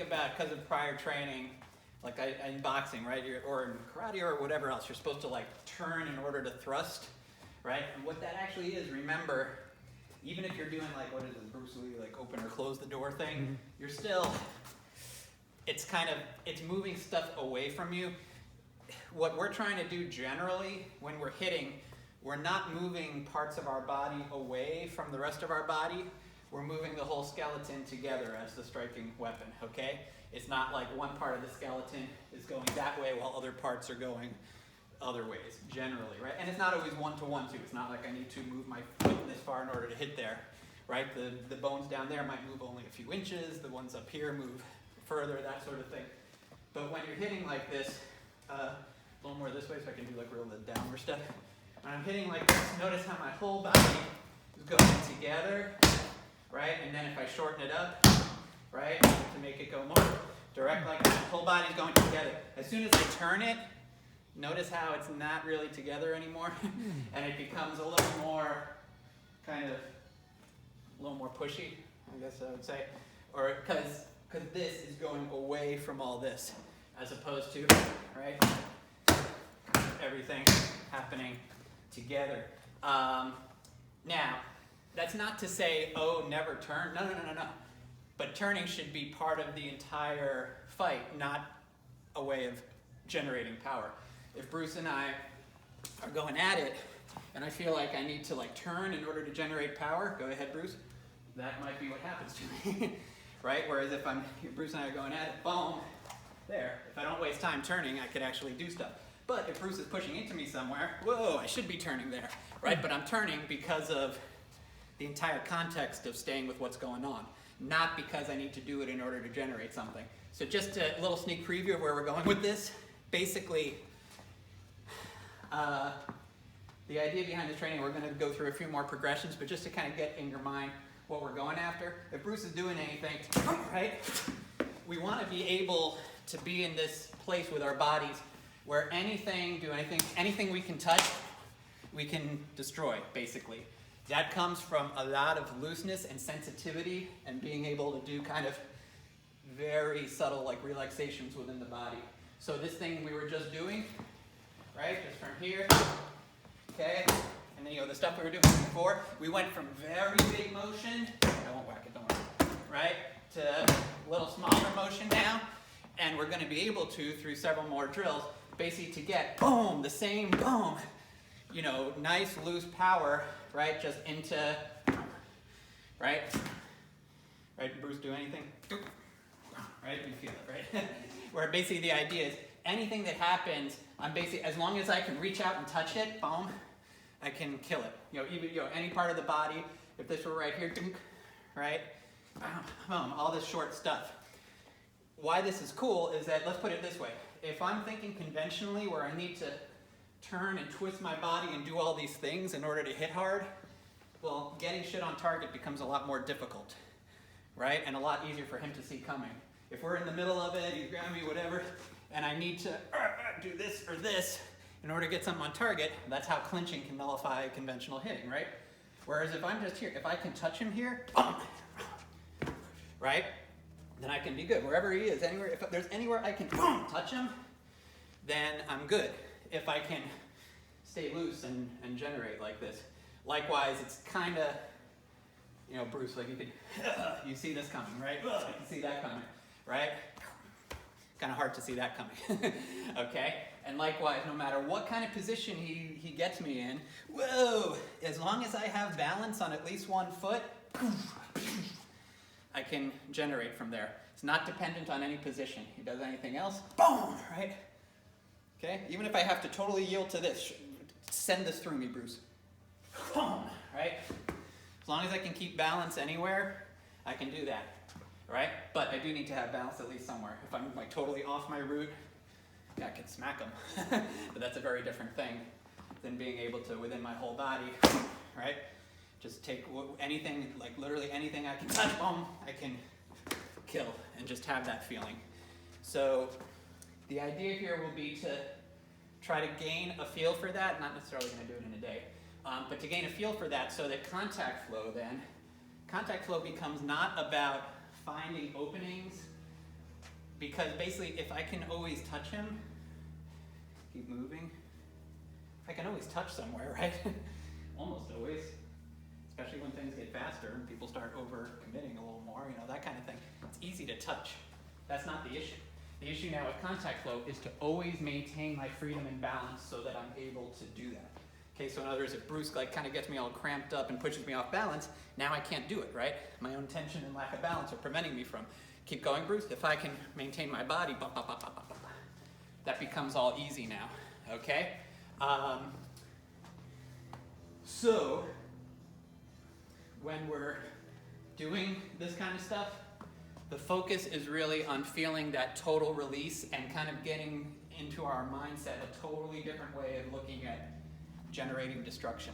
about, because of prior training, like in boxing, right, or in karate or whatever else, you're supposed to like turn in order to thrust, right? And what that actually is, remember, even if you're doing like, what is it, Bruce Lee, like open or close the door thing, you're still, it's moving stuff away from you. What we're trying to do generally when we're hitting, we're not moving parts of our body away from the rest of our body. We're moving the whole skeleton together as the striking weapon, okay? It's not like one part of the skeleton is going that way while other parts are going other ways, generally, right? And it's not always one-to-one, too. It's not like I need to move my foot this far in order to hit there, right? The bones down there might move only a few inches. The ones up here move further, that sort of thing. But when you're hitting like this, a little more this way so I can do like the downward step. When I'm hitting like this, notice how my whole body is going together, right? And then if I shorten it up, right, to make it go more direct like that, whole body's going together. As soon as I turn it, notice how it's not really together anymore, and it becomes a little more a little more pushy, I guess I would say, or because this is going away from all this, as opposed to, right, everything happening together. Now, that's not to say, oh, never turn. No. But turning should be part of the entire fight, not a way of generating power. If Bruce and I are going at it, and I feel like I need to like turn in order to generate power, go ahead, Bruce. That might be what happens to me, right? Whereas if Bruce and I are going at it, boom, there. If I don't waste time turning, I could actually do stuff. But if Bruce is pushing into me somewhere, whoa, I should be turning there, right? But I'm turning because of the entire context of staying with what's going on, not because I need to do it in order to generate something. So just a little sneak preview of where we're going with this. Basically, the idea behind the training, we're going to go through a few more progressions, but just to kind of get in your mind what we're going after. If Bruce is doing anything, right, we want to be able to be in this place with our bodies where anything we can touch, we can destroy, basically. That comes from a lot of looseness and sensitivity and being able to do kind of very subtle like relaxations within the body. So this thing we were just doing, right, just from here, okay, and then the stuff we were doing before, we went from very big motion, I won't whack it, don't worry, right, to a little smaller motion now, and we're going to be able to, through several more drills, basically to get, boom, the same boom, nice loose power, right, just into, right, Bruce, do anything, right, you feel it, right, where basically the idea is anything that happens, I'm basically, as long as I can reach out and touch it, boom, I can kill it, even, any part of the body, if this were right here, right, boom, all this short stuff. Why this is cool is that, let's put it this way, if I'm thinking conventionally where I need to turn and twist my body and do all these things in order to hit hard, well, getting shit on target becomes a lot more difficult, right? And a lot easier for him to see coming. If we're in the middle of it, he's grabbing me, whatever, and I need to do this or this in order to get something on target, that's how clinching can nullify conventional hitting, right? Whereas if I'm just here, if I can touch him here, right? Then I can be good. Wherever he is, anywhere, if there's anywhere I can touch him, then I'm good. If I can stay loose and generate like this. Likewise, it's kind of, Bruce, like you see this coming, right? You can see that coming, right? It's kind of hard to see that coming, okay? And likewise, no matter what kind of position he gets me in, whoa, as long as I have balance on at least one foot, I can generate from there. It's not dependent on any position. He does anything else, boom, right? Okay, even if I have to totally yield to this, send this through me, Bruce. Boom, right? As long as I can keep balance anywhere, I can do that, right? But I do need to have balance at least somewhere. If I'm like totally off my route, yeah, I can smack them. But that's a very different thing than being able to, within my whole body, right? Just take anything, like literally anything I can touch, boom, I can kill and just have that feeling. So the idea here will be to try to gain a feel for that, not necessarily going to do it in a day, but to gain a feel for that so that contact flow becomes not about finding openings because basically if I can always touch him, keep moving, I can always touch somewhere, right? Almost always, especially when things get faster and people start over-committing a little more, that kind of thing. It's easy to touch. That's not the issue. The issue now with contact flow is to always maintain my freedom and balance so that I'm able to do that. Okay, so in other words, if Bruce kind of gets me all cramped up and pushes me off balance, now I can't do it, right? My own tension and lack of balance are preventing me from. Keep going, Bruce. If I can maintain my body, that becomes all easy now, okay? So, when we're doing this kind of stuff, the focus is really on feeling that total release and kind of getting into our mindset a totally different way of looking at generating destruction,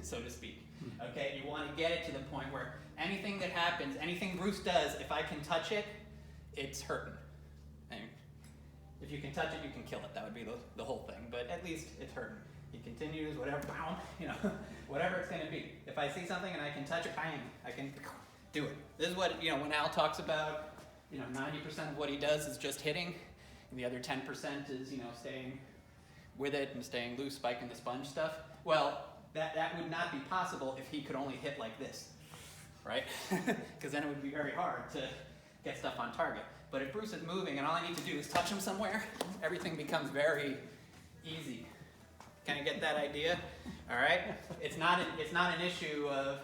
so to speak. Okay, you want to get it to the point where anything that happens, anything Bruce does, if I can touch it, it's hurting. And if you can touch it, you can kill it. That would be the whole thing, but at least it's hurting. He continues, whatever, whatever it's going to be. If I see something and I can touch it, bang, I can do it. This is what, when Al talks about, 90% of what he does is just hitting, and the other 10% is, staying with it and staying loose, spiking the sponge stuff. Well, that would not be possible if he could only hit like this, right? Because then it would be very hard to get stuff on target. But if Bruce is moving and all I need to do is touch him somewhere, everything becomes very easy. Can I get that idea? All right? It's not an issue of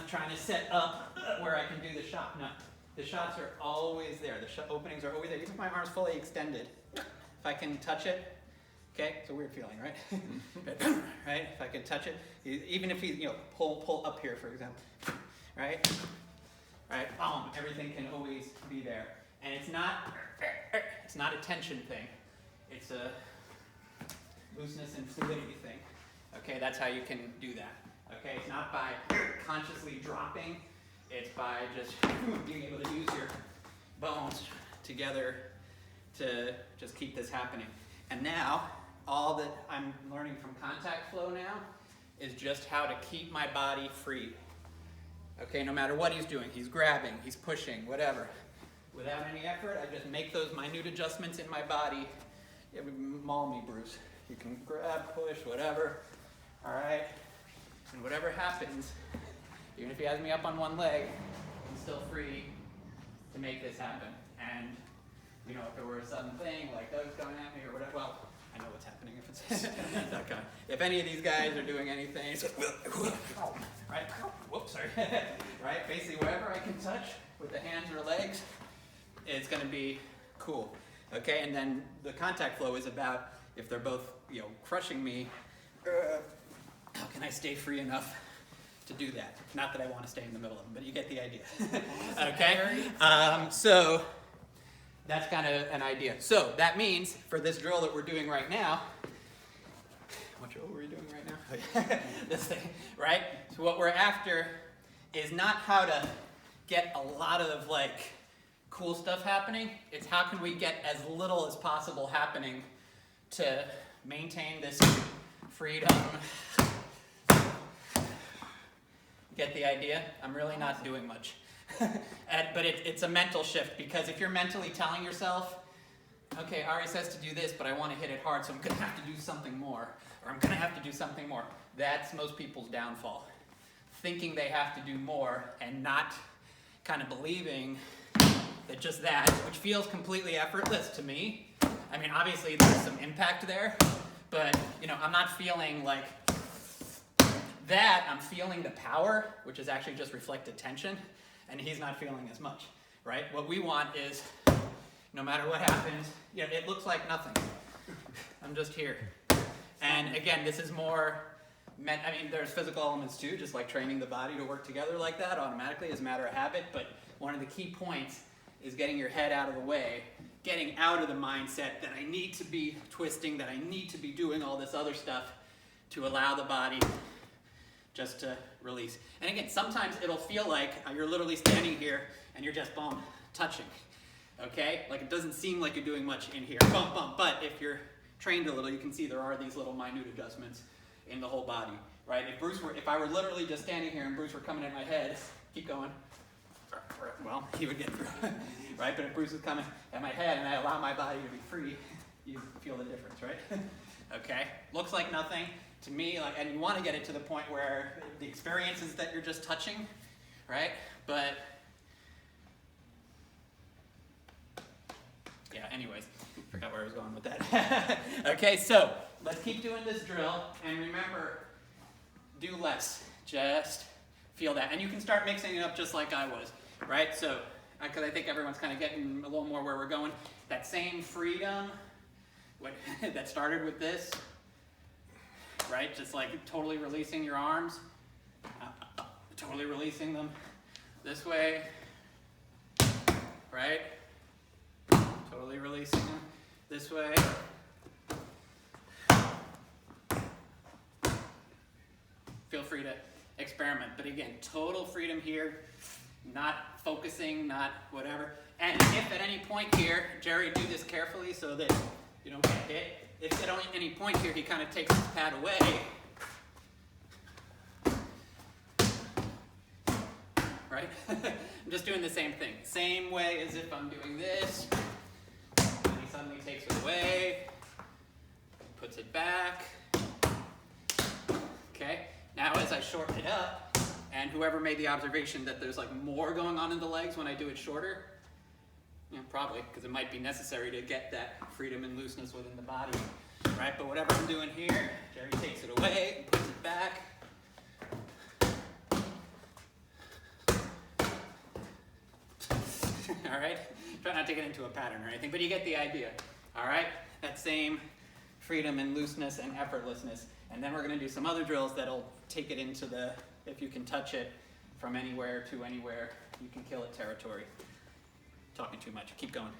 trying to set up where I can do the shot. No, the shots are always there. The openings are always there. Even if my arm's fully extended, if I can touch it, okay, it's a weird feeling, right? Right? If I can touch it, even if he, pull up here, for example, right? Right? Boom! Everything can always be there, and it's not a tension thing. It's a looseness and fluidity thing. Okay, that's how you can do that. Okay, it's not by consciously dropping. It's by just being able to use your bones together to just keep this happening. And now, all that I'm learning from contact flow now is just how to keep my body free. Okay, no matter what he's doing, he's grabbing, he's pushing, whatever. Without any effort, I just make those minute adjustments in my body. Maul me, Bruce. You can grab, push, whatever. All right? And whatever happens, even if he has me up on one leg, I'm still free to make this happen. And, if there were a sudden thing, like those coming at me or whatever, well, I know what's happening if it's that kind. If any of these guys are doing anything, it's just, right? Whoops, sorry. Right? Basically, wherever I can touch with the hands or legs, it's going to be cool. Okay? And then the contact flow is about, if they're both, crushing me, how can I stay free enough to do that? Not that I want to stay in the middle of them, but you get the idea. Okay? So that's kind of an idea. So that means for this drill that we're doing right now, what drill were we doing right now? This thing, right? So what we're after is not how to get a lot of cool stuff happening. It's how can we get as little as possible happening to maintain this freedom. Get the idea? I'm really not doing much. But it's a mental shift, because if you're mentally telling yourself, okay, Ari says to do this, but I want to hit it hard, so I'm going to have to do something more, or I'm going to have to do something more. That's most people's downfall. Thinking they have to do more and not kind of believing that just that, which feels completely effortless to me. I mean, obviously there's some impact there, but I'm not feeling like that. I'm feeling the power, which is actually just reflected tension, and he's not feeling as much, right? What we want is, no matter what happens, it looks like nothing. I'm just here. And again, this is more there's physical elements too, just like training the body to work together like that automatically as a matter of habit, but one of the key points is getting your head out of the way, getting out of the mindset that I need to be twisting, that I need to be doing all this other stuff to allow the body just to release. And again, sometimes it'll feel like you're literally standing here and you're just touching, okay? Like it doesn't seem like you're doing much in here, but if you're trained a little, you can see there are these little minute adjustments in the whole body, right? If I were literally just standing here and Bruce were coming at my head, keep going, well, he would get through, right? But if Bruce is coming at my head and I allow my body to be free, you feel the difference, right? Okay, looks like nothing to me, like, and you want to get it to the point where the experience is that you're just touching, right? But yeah, anyways, forgot where I was going with that. Okay, so let's keep doing this drill, and remember, do less. Just feel that. And you can start mixing it up just like I was, right? So, because I think everyone's kind of getting a little more where we're going. That same freedom that started with this, right? Just like totally releasing your arms, totally releasing them this way, right? Totally releasing them this way. Feel free to experiment, but again, total freedom here, not focusing, not whatever. And if at any point here, Jerry, do this carefully so that you don't get hit. If at any point here he kind of takes his pad away, right? I'm just doing the same thing. Same way as if I'm doing this. And he suddenly takes it away, puts it back. Okay? Now as I shorten it up, and whoever made the observation that there's like more going on in the legs when I do it shorter, probably, because it might be necessary to get that freedom and looseness within the body, right? But whatever I'm doing here, Jerry takes it away and puts it back. All right? Try not to get into a pattern or anything, but you get the idea. All right? That same freedom and looseness and effortlessness. And then we're going to do some other drills that'll take it into the, if you can touch it from anywhere to anywhere, you can kill it territory. Talking too much. Keep going.